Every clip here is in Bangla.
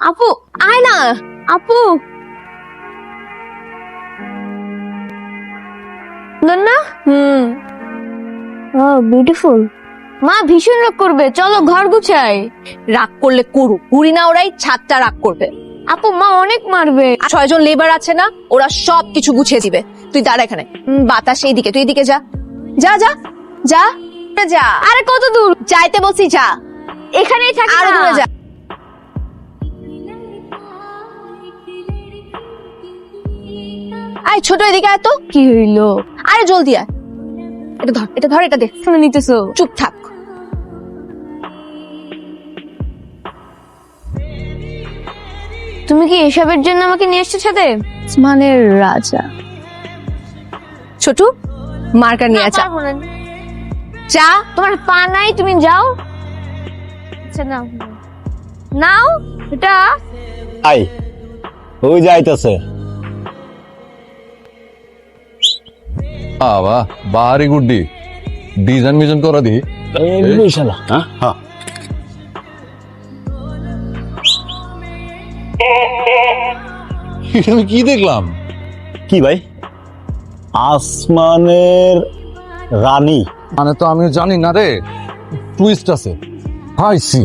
আপু আয় না। আপু না। বিউটিফুল। মা ভীষণ রাগ করবে, চলো ঘর গুছাই। রাগ করলে করুক, কুড়ি না ওরাই ছাদটা রাগ করবে। আপু মা অনেক মারবে। 6 জন লেবার আছে না, ওরা সব কিছু গুছিয়ে দিবে। তুই দাঁড়া এখানে, বাতাস এইদিকে, তুই এদিকে যা যা যা যা যা। আরে কত দূর যাইতে বলছি, যা। এখানেই থাকি আরো না। দূরে যা। আয় ছোট, এদিকে আয় তো। কি হইলো? আরে জলদি আয়। এটা ধর, এটা ধর, এটা দে। শুনে নিতেছো? চুপ থাক। তুমি কি এসবের জন্য আমাকে নিয়ে এসছো সাথে? আসমানের রাজা। ছোট, মার্কার নিয়ে যা। পারবো না। যা। তোমার পা নাই, তুমি যাও। আচ্ছা নাও নাও এটা। আই ওই যাইতেছে। বাবা বাহারি গুড্ডি ডিজাইন মিজাইন করা দি শালা হ্যাঁ আমি কি দেখলাম? কি ভাই? আসমানের রানী মানে তো আমিও জানি না রে, টুইস্ট আছে। হাই সি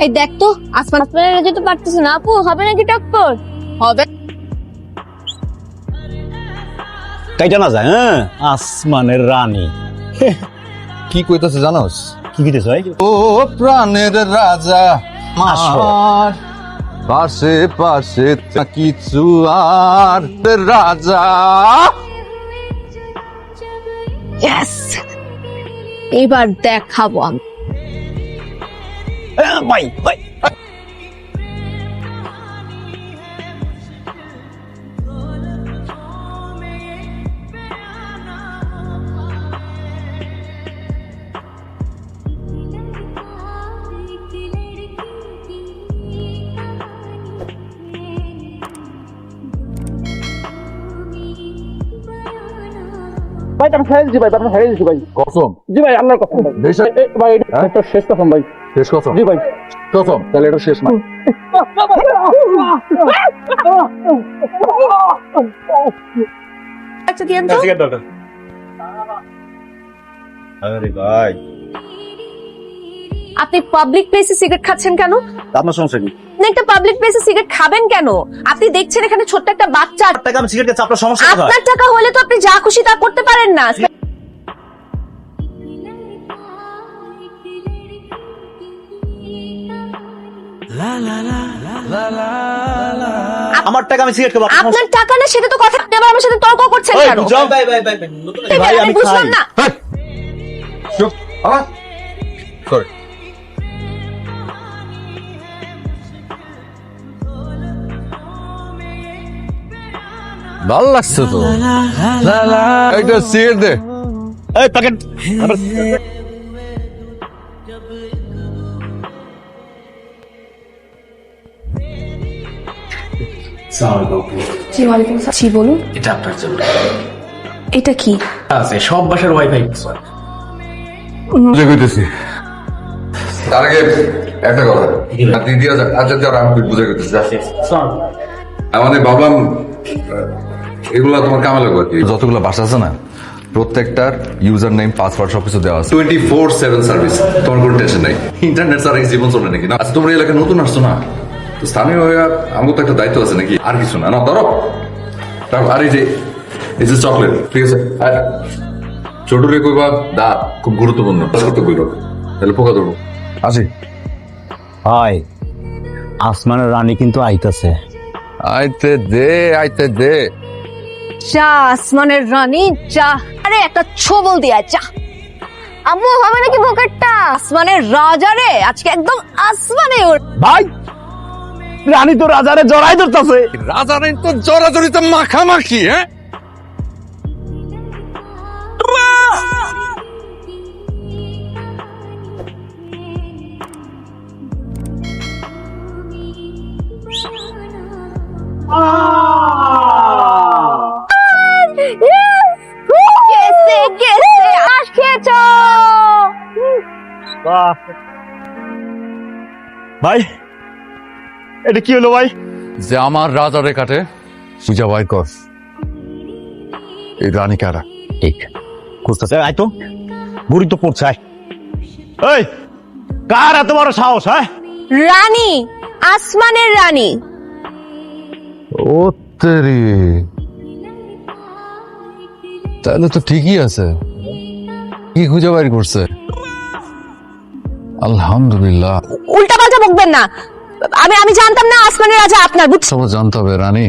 এই দেখ তো, আসমান আপনারা যেতে পারতেছে না আপু, হবে নাকি টক্কর? হবে। কাইটা না যায়। হ্যাঁ, আসমানের রানী। কি কইতাছে জানোস? কি কিতেছ ভাই? ও প্রাণের রাজা আসো। আমার পাশে পাশে কিছু আর রাজা। ইয়েস, এবার দেখাবো আমি। ভাই ভাই ভাই আমি ছেড়ে দিচ্ছি ভাই, আমি ছেড়ে দিচ্ছি ভাই। কসম? জি ভাই, আপনার কসম ভাই। বেশ। ভাই এটা শেষ কসম ভাই। শেষ কসম? জি ভাই। কসম? তাহলে এটা শেষ না। একটা দিয়েন তো। আরে ভাই, আপনি পাবলিক প্লেসে সিগারেট খাচ্ছেন কেন? আপনার সমস্যা কি? না, একটা পাবলিক প্লেসে সিগারেট খাবেন কেন? আপনি দেখছেন এখানে ছোট্ট একটা বাচ্চা। টাকা আমি সিগারেট খাচ্ছি, আপনার সমস্যা কোথায়? আপনার টাকা হলে তো আপনি যা খুশি তা করতে পারেন না। আমার টাকা আমি সিগারেট খাবো, আপনার আপনার টাকা না, সেটা তো কথা। আপনি আবার আমার সাথে তর্ক করছেন সমস্যা- কেন? ওই, যাও। ভাই, আমি বুঝলাম খাই। না। চুপ। সরি। ভাল লাগছে তো। একটা সিগারেট দে। এই প্যাকেট জি ওয়ালাইকুম আসসালাম। জি বলুন। এটা আপনার জন্য এটা কি? আছে, সব বাসার ওয়াইফাই বুঝে কইতেছি। তার আগে একটা কথা দিদি আচ্ছা যারা আমি বুঝে কইতেছি। আমাদের ভাবলাম এগুলা তোমার কামে লাগবে আর কি। যতগুলো বাসা আছে না, প্রত্যেকটার ইউজার নেম পাসওয়ার্ড সবকিছু দেওয়া আছে। 24/7 সার্ভিস, তোমার কোনো টেনশন নাই। ইন্টারনেট ছাড়া এই জীবন চলে নাকি না? আচ্ছা তোমরা এলাকায় নতুন আসছো না, তো স্থানীয় হয়ে আমার তো একটা দায়িত্ব আছে নাকি, আর কিছু না। না ধরো, আর এই যে চকলেট, ঠিক আছে। আর ছোট রে কইবা দা খুব গুরুত্বপূর্ণ করতে কইলো, তাহলে পোকা ধরবো। আসি। ভাই, আসমানের রানী কিন্তু আইতাছে। আইতে দে, আইতে দে। যা আসমানের রানী যা। আরে একটা ছবল দিয়া যা। আম্মু হবে নাকি পকেটটা? আসমানের রাজা রে, আজকে একদম আসমানে ওর। ভাই, রানী তো রাজারে জড়াই ধরতাছে। রাজা নেই তো জড়াজড়িতে মাখামাখি। হ্যাঁ, গেছে গেছে, আস খেয়েছো। ভাই, এটা কি হলো ভাই? যে আমার রাজারে কাটে পূজা ভাই কর এই রানী কারা ঠিক খুঁজতেছে, আয় তো বুড়ি তো পড়ছে, আয়। এই কার এত বড় সাহস? হ্যাঁ, রানী, আসমানের রানী। ও তেরি, তাহলে তো ঠিকই আছে। কি খুঁজে বাইর করছে? আলহামদুলিল্লাহ। উল্টা পাল্টা বকবেন না। আমি জানতাম না আসমানের রাজা আপনার, বুঝছেন? সব জানতে হবে রানী।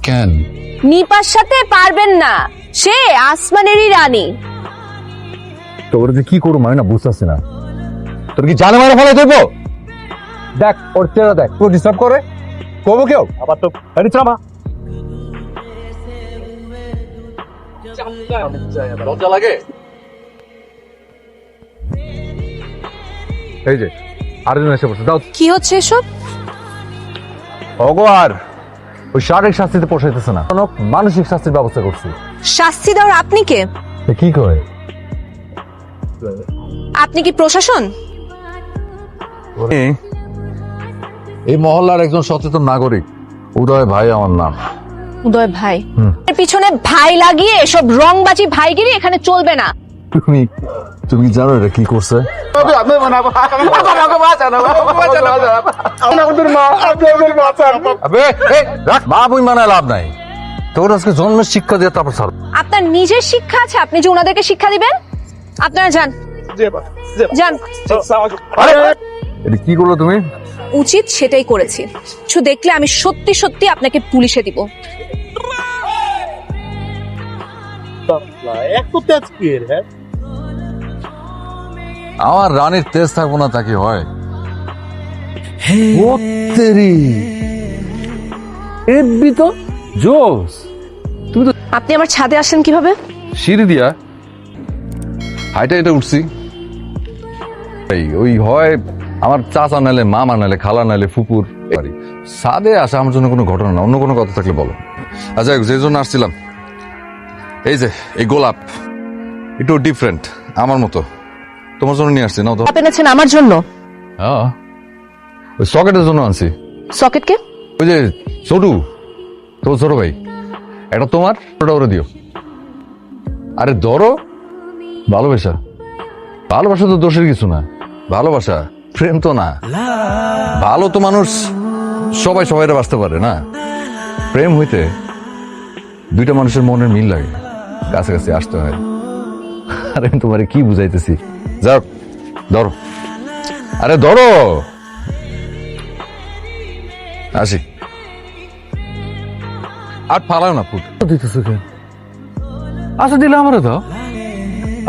কেন? নিপার সাথে পারবেন না, সে আসমানেরই রানী। তোর যে কি করবো আমি না বুঝতেছি না। তোর কি জানে মারা ফেলে দেবো? দেখ ওর চেহারা দেখ, তোর ডিস্টার্ব করে কবো কেউ? আবার তো আরে চামা লজ্জা লাগে? এই যে আরেকজন এসে বসে, দাও। কি হচ্ছে এসব? ভগবান ওই শারীরিক শাস্তিতে পোষাইতেছে না, কোনো মানসিক শাস্তির ব্যবস্থা করছি। শাস্তি দেওয়ার আপনি কে? কি করে? আপনি কি প্রশাসন? এই মহল্লার একজন সচেতন নাগরিক, উদয় ভাই আমার নাম। উদয় ভাই? এর পিছনে ভাই লাগিয়ে এসব রংবাজি ভাইগিরি এখানে চলবে না। তুমি জানো এটা কি করছে? মা বই মানায় লাভ নাই, তোর আজকে জন্মের শিক্ষা দিয়ে তারপর ছাড়। আপনার নিজের শিক্ষা আছে, আপনি যে ওনাদেরকে শিক্ষা দিবেন? আপনারা যান যান। এটা কি করলো তুমি? উচিত সেটাই করেছি। কিছু দেখলে আমি সত্যি সত্যি আপনাকে পুলিশে দিব। আমার রানীর তেজ থাকবো না তা কি হয়? ও তেরি, এব্বি তো জোস। তুমি তো আপনি আমার ছাদে আসলেন কিভাবে? সিঁড়ি দিয়া হাইটা এটা উঠছি। ওই হয় আমার চাচা নাইলে মামা নাইলে খালা নাইলে ফুপুর বাড়ি। ছাদে আসা আমার জন্য কোনো ঘটনা না, অন্য কোনো কথা থাকলে বলো। আচ্ছা, যে জন্য আসছিলাম, এই যে এই গোলাপ একটু ডিফারেন্ট আমার মতো, তোমার জন্য নিয়ে আসছি। নাও তো। আপনি এনেছেন আমার জন্য? হ্যাঁ, ওই সকেটের জন্য আনছি। সকেটকে? ওই যে ছোটু, তোর ছোট ভাই, এটা তোমার, ওটা ওরে দিও। আরে ধরো, ভালোবাসা, ভালোবাসা তো দোষের কিছু না। ভালোবাসা প্রেম তো না। ভালো তো মানুষ সবাই সবাইরা বাঁচতে পারে না। প্রেম হইতে দুইটা মানুষের মনের মিল লাগে, কাছাকাছি আসতে হয়। আরে আমি তোমারে কি বুঝাইতেছি? যাও ধরো, আরে ধরো, আসি। আর ফালাও না ফুট দিতেছো কেন? আচ্ছা দিলে আমারে দাও,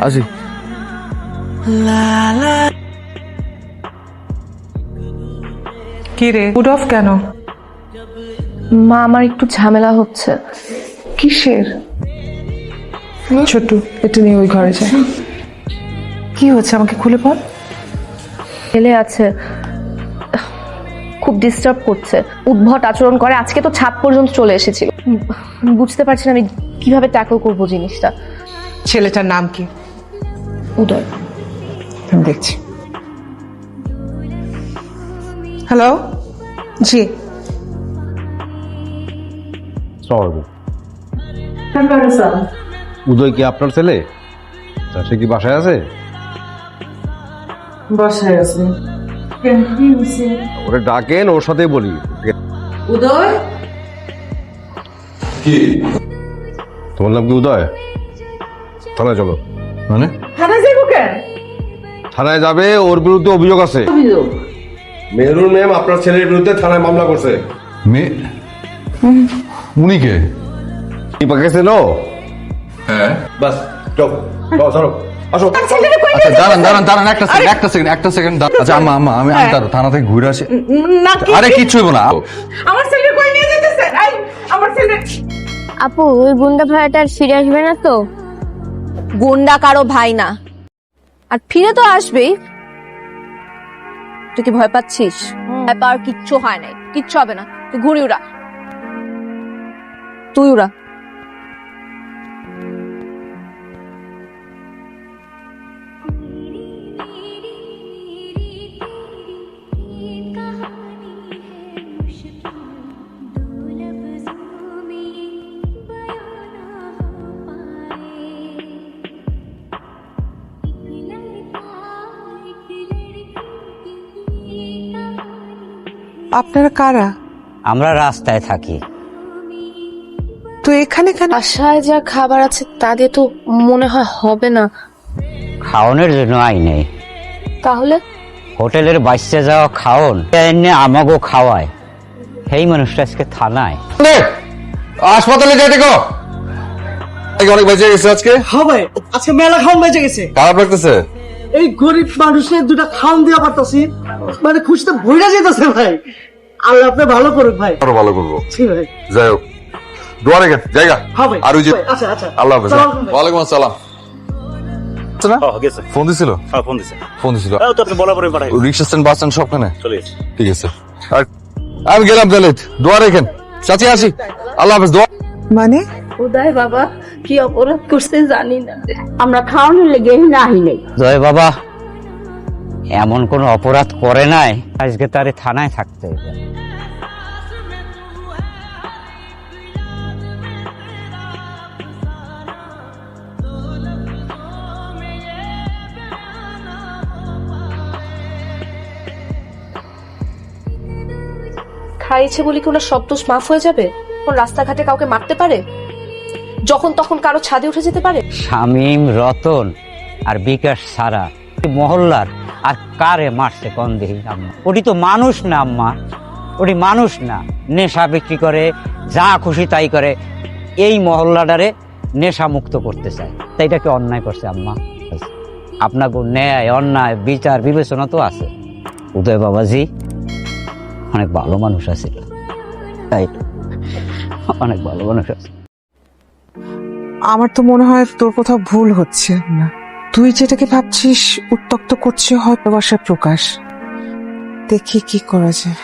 আসি। কি রে, মুড অফ কেন? মা, আমার একটু ঝামেলা হচ্ছে। কিসের? ছোট্ট, এটা নিয়ে ওই ঘরে যায়। কি হচ্ছে আমাকে খুলে বল। ছেলে আছে, খুব ডিস্টার্ব করছে, উদ্ভট আচরণ করে। আজকে তো ছাদ পর্যন্ত চলে এসেছিল। বুঝতে পারছি না আমি কিভাবে ট্যাকল করব জিনিসটা। ছেলেটার নাম কি? উদয়। আমি দেখছি। হ্যালো, জি। উদয় কি আপনার ছেলে? সে কি বাসায় আছে? বাসায় আছে। ওরে ডাকেন, ওর সাথে বলি। উদয়, কি তোমার নাম কি উদয়? থানায় চলো। মানে? থানায় যাবো কেন? থানায় যাবে, ওর বিরুদ্ধে অভিযোগ আছে। অভিযোগ? মেহরুল ম্যাম আপনার ছেলের বিরুদ্ধে থানায় মামলা করছে। উনি কে? দীপা গেছে নো? হ্যাঁ। বাস চলো, চলো আসো। আচ্ছা দাঁড়ান একটা সেকেন্ড। আচ্ছা আম্মা আমি তার থানা থেকে ঘুরে আসি। না, আরে কিচ্ছু হইব না। আমার ছেলে কই নিয়ে যেতেছে? আমার ছেলে। আপু, ওই গুন্ডা ভাইয়াটা আর ফিরে আসবে না তো? গুন্ডা কারো ভাই না, আর ফিরে তো আসবেই। তুই কি ভয় পাচ্ছিস? ভয় পাওয়ার কিচ্ছু হয় নাই, কিচ্ছু হবে না। তুই ঘুরি উড়া, তুই উড়া। আপনারা কারা? আমরা রাস্তায় থাকি। তো এখানে কেন? বাসায় যা খাবার আছে তা দিয়ে তো মনে হয় হবে না। খাওয়ানোর জন্য আই নেই, তাহলে হোটেলের বাচ্চা যাওয়া খাওন এনে আমাগো খাওয়ায়। সেই মানুষটা আজকে থানায়। হাসপাতালে যাই দেখো অনেক বেঁচে গেছে আজকে। হ্যাঁ ভাই, আজকে মেলা খাওয়ান বেঁচে গেছে। খারাপ লাগতেছে? এই গরিব মানুষের দুটা খাওয়ান দেওয়া পারতাছি, মানে খুশিতে ভইরা যেতেছে ভাই। আল্লাহ আপনি ভালো করুক ভাই। আরো ভালো করবো। জি ভাই। যাই হোক, দোয়া রেখেন জায়গা। হ্যাঁ ভাই। আর ওই যে আচ্ছা আচ্ছা। আল্লাহ হাফেজ। সালাম আলাইকুম ভাই। ওয়ালাইকুম আসসালাম। ফোন দিছিল? ফোন দিছিল। রিক্সা স্ট্যান্ড, বাস স্ট্যান্ড সবখানে ঠিক আছে। আর আমি গেলাম তাহলে, দোয়া রেখেন। চাচি আসি, আল্লাহ হাফেজ। দোয়া। মানে উদয় বাবা কি অপরাধ করছে জানি না, আমরা খাওয়ানোর লেগে নাহি নেই। জয় বাবা এমন কোন অপরাধ করে নাই আজকে তারে থানায় থাকতে হবে। খাইছে বলে কি ওনার সব দোষ মাফ হয়ে যাবে? কোন রাস্তাঘাটে কাউকে মারতে পারে, যখন তখন কারো ছাদে উঠে যেতে পারে? শামীম, রতন আর বিকাশ ছাড়া মহল্লার আর কারে মারছে কোন দেখি আম্মা? ওটি তো মানুষ না আম্মা, ওটি মানুষ না। নেশা বিক্রি করে, যা খুশি তাই করে, এই মহল্লাটারে নেশা মুক্ত করতে চায়। তাই এটাকে অন্যায় করছে আম্মা। আপনাকে ন্যায় অন্যায় বিচার বিবেচনা তো আছে। উদয় বাবাজি অনেক ভালো মানুষ আছে, তাই অনেক ভালো মানুষ আছে। আমার তো মনে হয় তোর কোথাও ভুল হচ্ছে না। তুই যেটাকে ভাবছিস উত্তক্ত করছে হয়তো ভালোবাসার প্রকাশ। দেখি কি করা যায়।